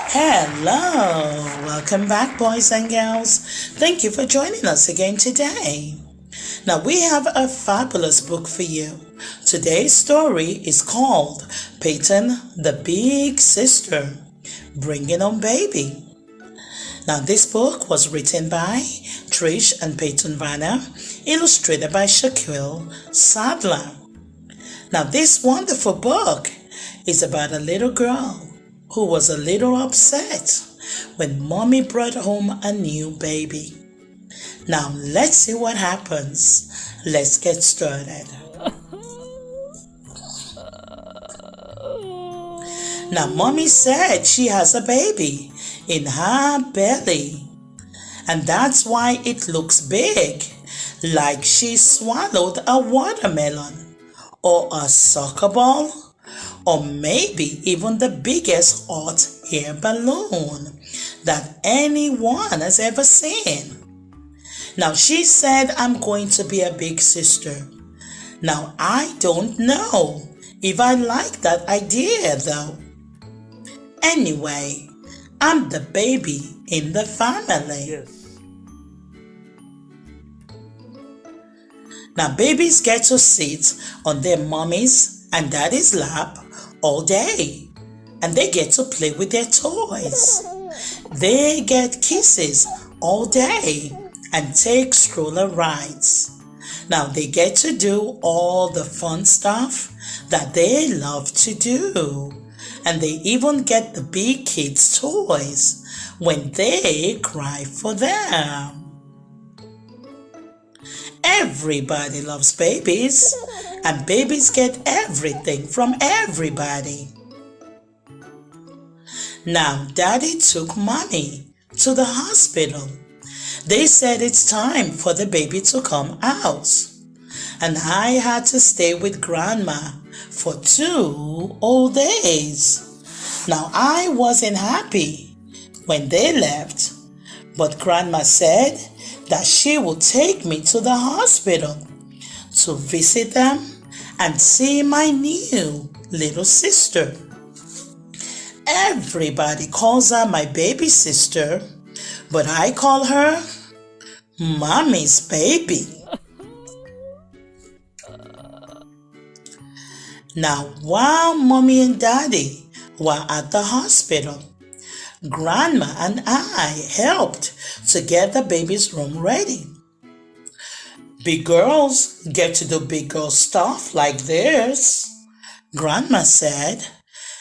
Hello, welcome back, boys and girls. Thank you for joining us again today. Now, we have a fabulous book for you. Today's story is called Payton, the Big Sister, Bringing Home Baby. Now, this book was written by Trish and Payton Verner, illustrated by Shaquille Sadler. Now, this wonderful book is about a little girl who was a little upset when mommy brought home a new baby. Now, let's see what happens. Let's get started. Now, mommy said she has a baby in her belly, and that's why it looks big, like she swallowed a watermelon or a soccer ball, or maybe even the biggest hot air balloon that anyone has ever seen. Now, she said, I'm going to be a big sister. Now, I don't know if I like that idea though. Anyway, I'm the baby in the family. Yes. Now, babies get to sit on their mommy's and daddy's lap all day, and they get to play with their toys. They get kisses all day and take stroller rides. Now, they get to do all the fun stuff that they love to do, and they even get the big kids' toys when they cry for them. Everybody loves babies, and babies get everything from everybody. Now, Daddy took mommy to the hospital. They said it's time for the baby to come out, and I had to stay with Grandma for 2 whole days. Now, I wasn't happy when they left, but Grandma said that she would take me to the hospital to visit them and see my new little sister. Everybody calls her my baby sister, but I call her Mommy's baby. Now, while Mommy and Daddy were at the hospital, Grandma and I helped to get the baby's room ready. Big girls get to do big girl stuff like this, Grandma said,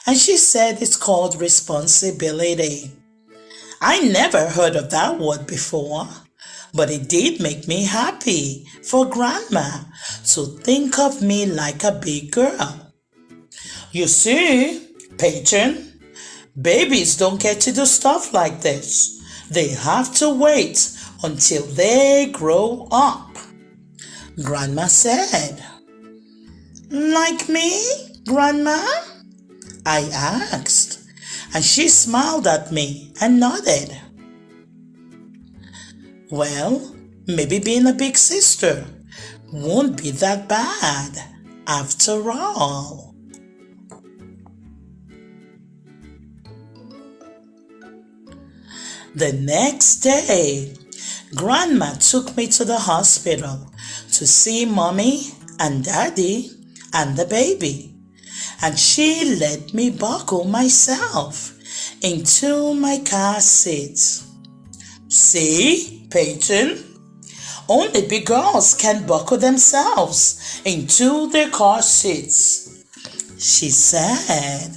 and she said it's called responsibility. I never heard of that word before, but it did make me happy for Grandma to think of me like a big girl. You see, Payton, babies don't get to do stuff like this. They have to wait until they grow up, Grandma said. Like me, Grandma? I asked, and she smiled at me and nodded. Well, maybe being a big sister won't be that bad after all. The next day, Grandma took me to the hospital to see Mommy and Daddy and the baby, and she let me buckle myself into my car seat. See, Payton, only big girls can buckle themselves into their car seats, she said.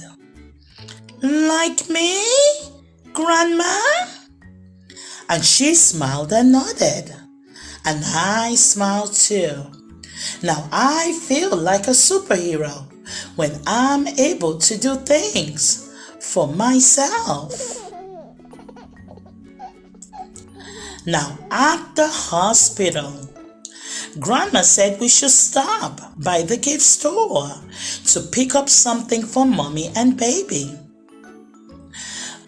Like me, Grandma? And she smiled and nodded, and I smiled too. Now I feel like a superhero when I'm able to do things for myself. Now at the hospital, Grandma said we should stop by the gift store to pick up something for Mommy and Baby.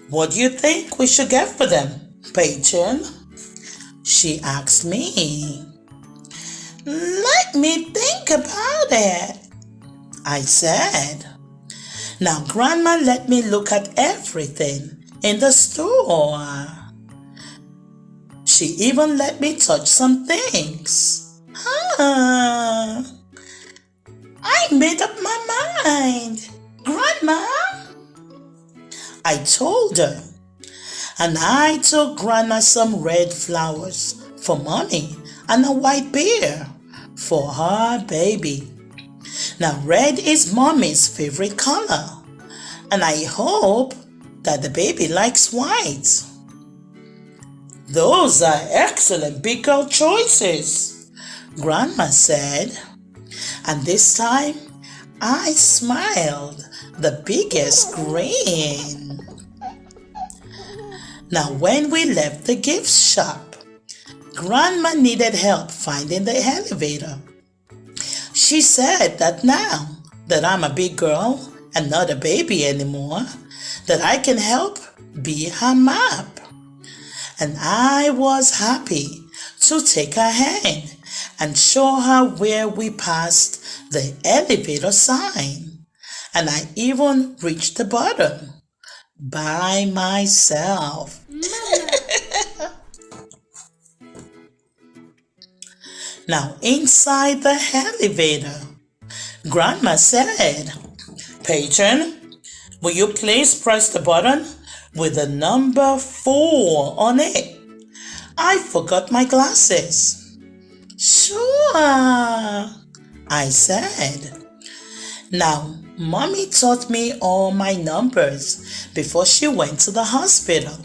What do you think we should get for them, Payton? She asked me. Let me think about it, I said. Now Grandma let me look at everything in the store. She even let me touch some things. I made up my mind, Grandma, I told her. And I took Grandma some red flowers for Mommy and a white bear for her baby. Now red is Mommy's favorite color, and I hope that the baby likes white. Those are excellent big girl choices, Grandma said. And this time, I smiled the biggest grin. Now when we left the gift shop, Grandma needed help finding the elevator. She said that now that I'm a big girl and not a baby anymore, that I can help be her map. And I was happy to take her hand and show her where we passed the elevator sign. And I even reached the bottom by myself. Now inside the elevator, Grandma said, Payton, will you please press the button with the number 4 on it? I forgot my glasses. Sure, I said. Now, Mommy taught me all my numbers before she went to the hospital,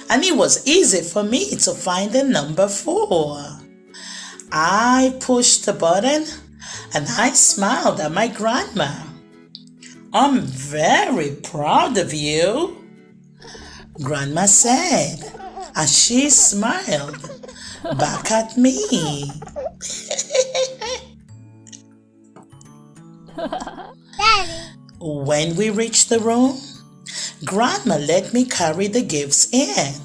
and it was easy for me to find the number 4. I pushed the button and I smiled at my grandma. I'm very proud of you, Grandma said as she smiled back at me. When we reached the room, Grandma let me carry the gifts in,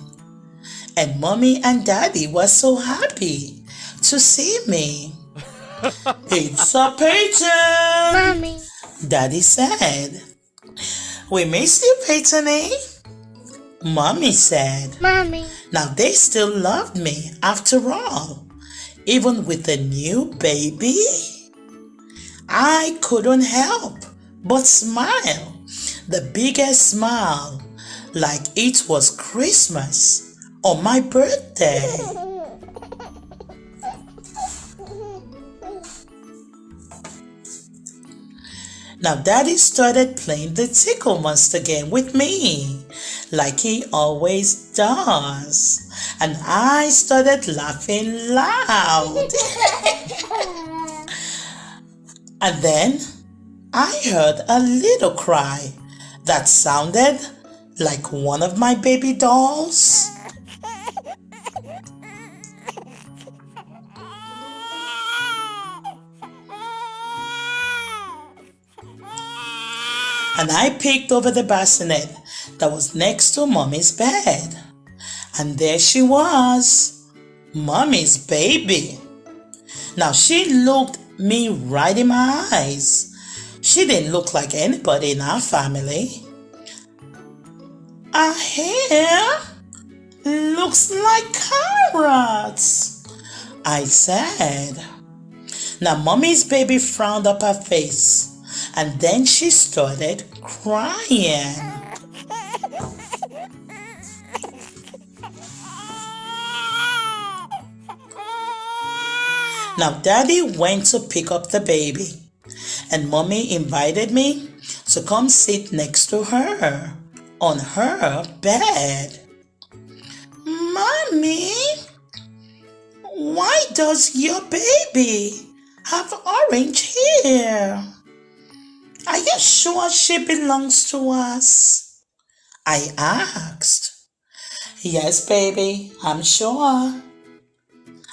and Mommy and Daddy were so happy to see me. It's a Payton, Mommy, Daddy said. We missed you, Payton, eh? Mommy said. Mommy, Now they still loved me after all, even with the new baby. I couldn't help but smile, the biggest smile, like it was Christmas or my birthday. Now Daddy started playing the Tickle Monster game with me, like he always does. And I started laughing loud. And then I heard a little cry that sounded like one of my baby dolls. And I peeked over the bassinet that was next to Mommy's bed. And there she was, Mommy's baby. Now she looked me right in my eyes. She didn't look like anybody in our family. Her hair looks like carrots, I said. Now Mommy's baby frowned up her face, and then she started crying. Now Daddy went to pick up the baby, and Mommy invited me to come sit next to her on her bed. Mommy, why does your baby have orange hair? Are you sure she belongs to us? I asked. Yes, baby, I'm sure.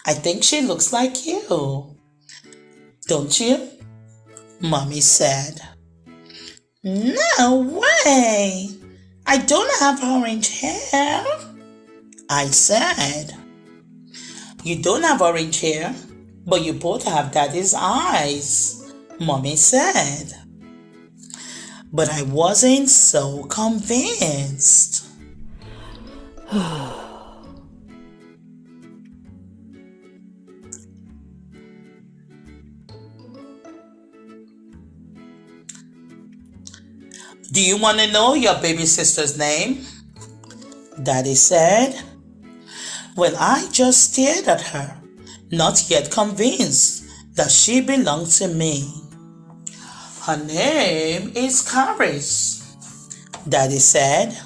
I think she looks like you. Don't you? Mommy said. No way! I don't have orange hair, I said. You don't have orange hair, but you both have Daddy's eyes, Mommy said. But I wasn't so convinced. Do you want to know your baby sister's name? Daddy said. Well, I just stared at her, not yet convinced that she belonged to me. Her name is Carys, Daddy said.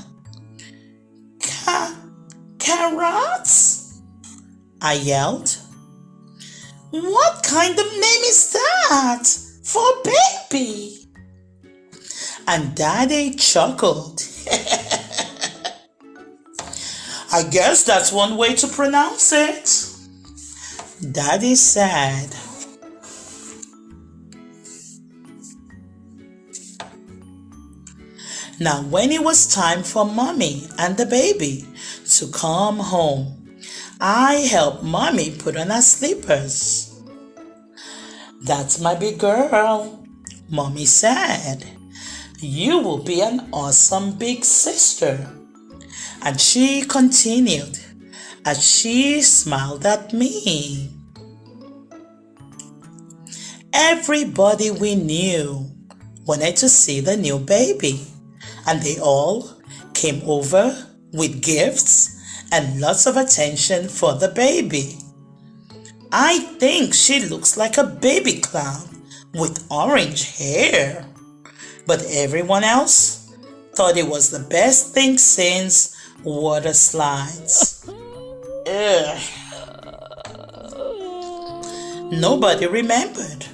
Carrots? I yelled. What kind of name is that for a baby? And Daddy chuckled. I guess that's one way to pronounce it, Daddy said. Now, when it was time for Mommy and the baby to come home, I helped Mommy put on her slippers. That's my big girl, Mommy said. You will be an awesome big sister. And she continued as she smiled at me. Everybody we knew wanted to see the new baby, and they all came over with gifts and lots of attention for the baby. I think she looks like a baby clown with orange hair, but everyone else thought it was the best thing since water slides. Ugh. Nobody remembered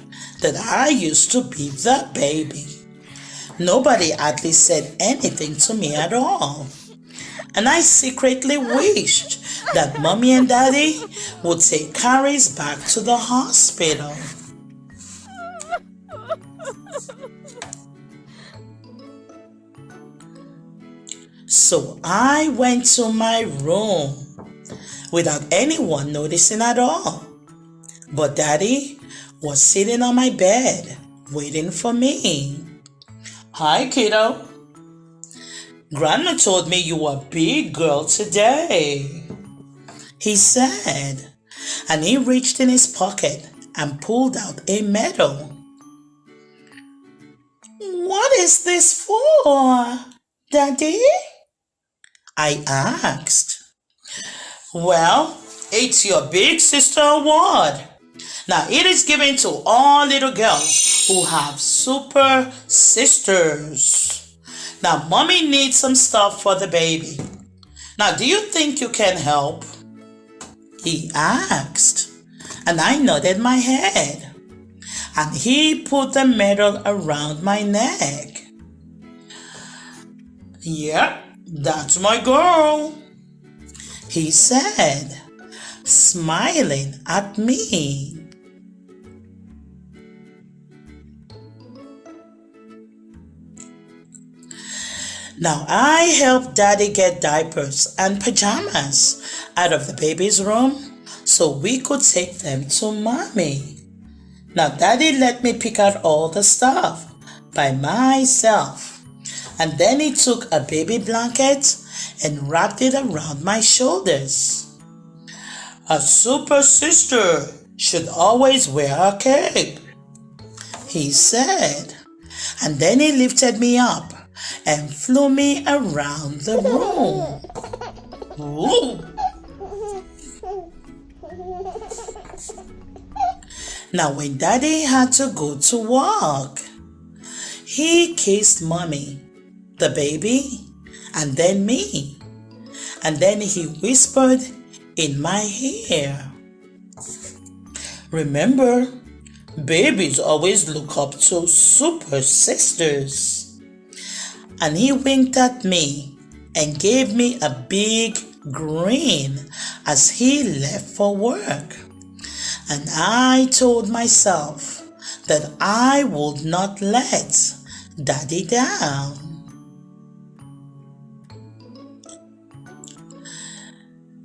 that I used to be the baby. Nobody at least said anything to me at all. And I secretly wished that Mommy and Daddy would take Carys back to the hospital. So I went to my room without anyone noticing at all. But Daddy was sitting on my bed waiting for me. Hi, kiddo. Grandma told me you were a big girl today, he said, and he reached in his pocket and pulled out a medal. What is this for, Daddy? I asked. Well, it's your big sister award. Now, it is given to all little girls who have super sisters. Now, Mommy needs some stuff for the baby. Now, do you think you can help? He asked, and I nodded my head. And he put the medal around my neck. Yep, that's my girl, he said, smiling at me. Now I helped Daddy get diapers and pajamas out of the baby's room so we could take them to Mommy. Now Daddy let me pick out all the stuff by myself, and then he took a baby blanket and wrapped it around my shoulders. A super sister should always wear a cape, he said, and then he lifted me up and flew me around the room. Ooh. Now when Daddy had to go to work, he kissed Mommy, the baby, and then me. And then he whispered in my ear. Remember, babies always look up to super sisters. And he winked at me and gave me a big grin as he left for work. And I told myself that I would not let Daddy down.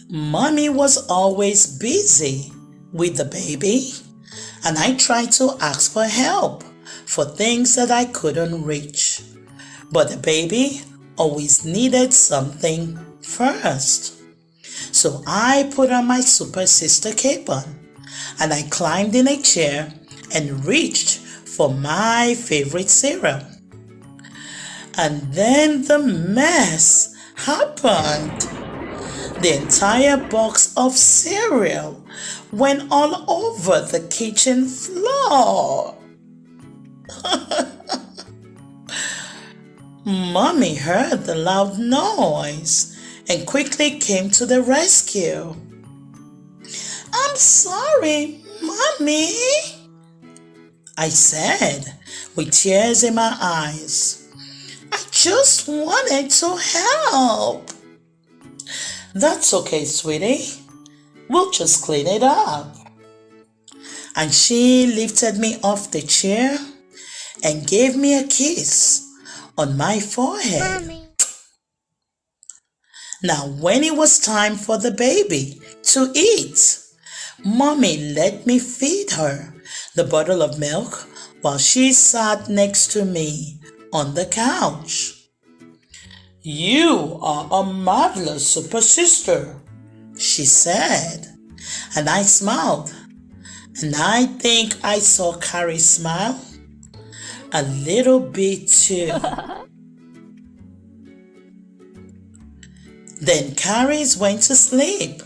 Mommy was always busy with the baby, and I tried to ask for help for things that I couldn't reach. But the baby always needed something first. So I put on my super sister cape on, and I climbed in a chair and reached for my favorite cereal. And then the mess happened. The entire box of cereal went all over the kitchen floor. Mommy heard the loud noise and quickly came to the rescue. "I'm sorry, Mommy," I said with tears in my eyes. "I just wanted to help." "That's okay, sweetie. We'll just clean it up." And she lifted me off the chair and gave me a kiss on my forehead. Mommy. Now, when it was time for the baby to eat, Mommy let me feed her the bottle of milk while she sat next to me on the couch. "You are a marvelous super sister," she said, and I smiled, and I think I saw Carys smile a little bit too. Then Carys went to sleep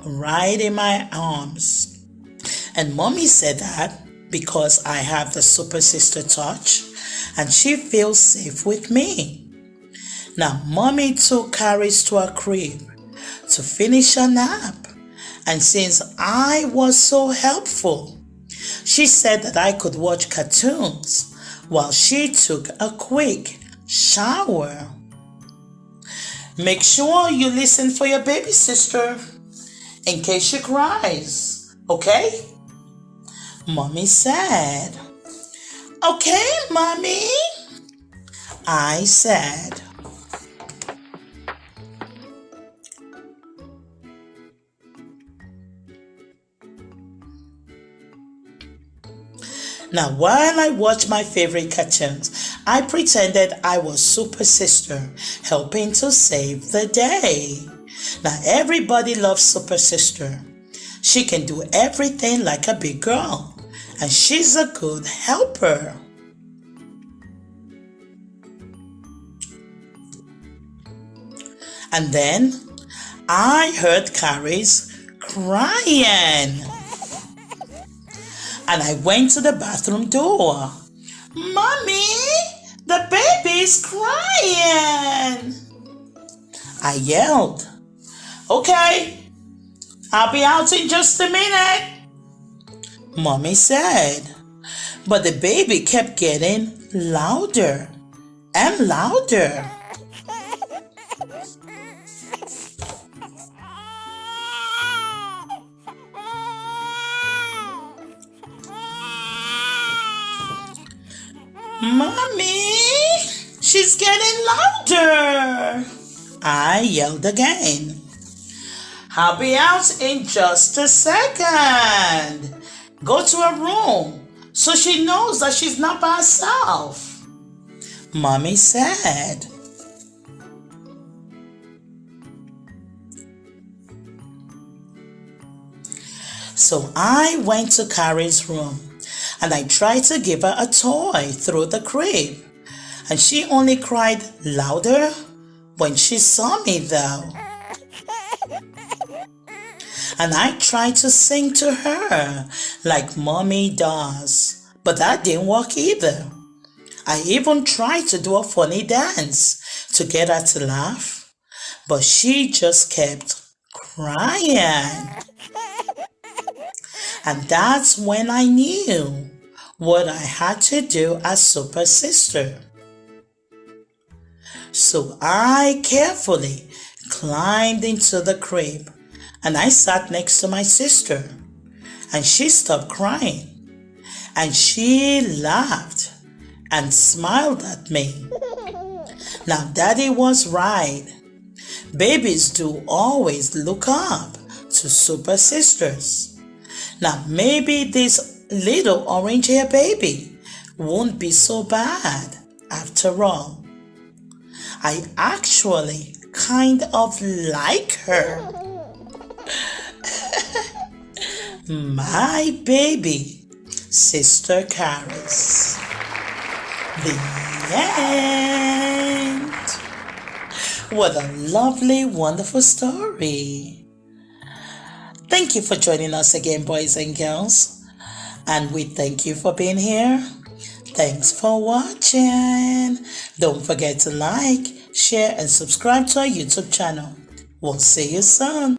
right in my arms. And Mommy said that because I have the super sister touch and she feels safe with me. Now Mommy took Carys to her crib to finish her nap. And since I was so helpful, she said that I could watch cartoons while she took a quick shower. "Make sure you listen for your baby sister in case she cries, okay?" Mommy said. "Okay, Mommy," I said. Now, while I watched my favorite cartoons, I pretended I was super sister, helping to save the day. Now, everybody loves super sister. She can do everything like a big girl, and she's a good helper. And then I heard Carys crying. And I went to the bathroom door. "Mommy, the baby's crying," I yelled. "Okay, I'll be out in just a minute," Mommy said. But the baby kept getting louder and louder. "Mommy, she's getting louder," I yelled again. "I'll be out in just a second. Go to her room so she knows that she's not by herself," Mommy said. So I went to Carys' room and I tried to give her a toy through the crib. And she only cried louder when she saw me though. And I tried to sing to her like Mommy does, but that didn't work either. I even tried to do a funny dance to get her to laugh, but she just kept crying. And that's when I knew what I had to do as super sister. So I carefully climbed into the crib and I sat next to my sister, and she stopped crying and she laughed and smiled at me. Now Daddy was right. Babies do always look up to super sisters. Now maybe this little orange hair baby won't be so bad after all. I actually kind of like her. My baby, Sister Carys. The end. What a lovely, wonderful story. Thank you for joining us again, boys and girls. And we thank you for being here. Thanks for watching. Don't forget to like, share, and subscribe to our YouTube channel. We'll see you soon.